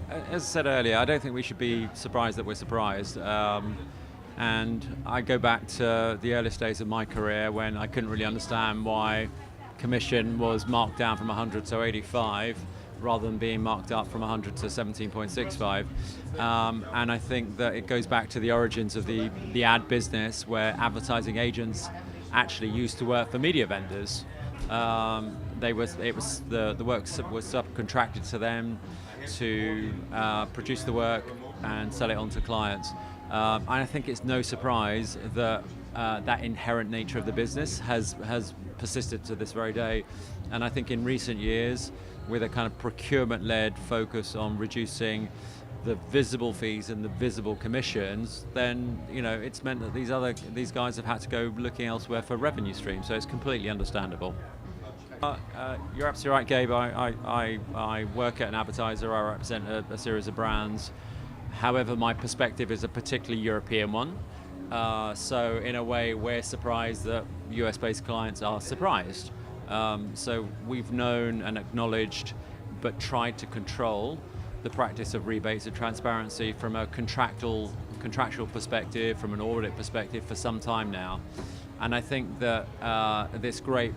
as I said earlier, I don't think we should be surprised that we're surprised. And I go back to the earliest days of my career when I couldn't really understand why commission was marked down from 100 to 85 rather than being marked up from 100 to 17.65. And I think that it goes back to the origins of the ad business, where advertising agents actually used to work for media vendors. The work was subcontracted to them to produce the work and sell it on to clients. And I think it's no surprise that that inherent nature of the business has persisted to this very day. And I think in recent years, with a kind of procurement-led focus on reducing the visible fees and the visible commissions, then it's meant that these guys have had to go looking elsewhere for revenue streams. So it's completely understandable. You're absolutely right, Gabe. I work at an advertiser. I represent a series of brands. However, my perspective is a particularly European one. So in a way, we're surprised that US-based clients are surprised. So we've known and acknowledged, but tried to control the practice of rebates and transparency from a contractual perspective, from an audit perspective for some time now. And I think that this great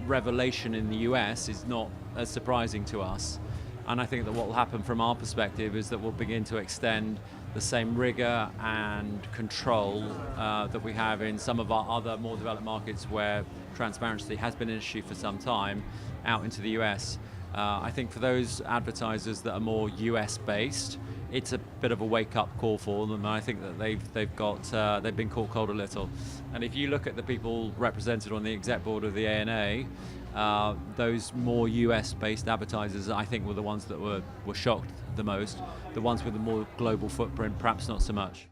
revelation in the US is not as surprising to us. And I think that what will happen from our perspective is that we'll begin to extend the same rigor and control that we have in some of our other more developed markets where transparency has been an issue for some time out into the US. I think for those advertisers that are more US based, it's a bit of a wake-up call for them, and I think that they've been caught cold a little. And if you look at the people represented on the exec board of the ANA, those more US-based advertisers, I think, were the ones that were shocked the most. The ones with the more global footprint, perhaps not so much.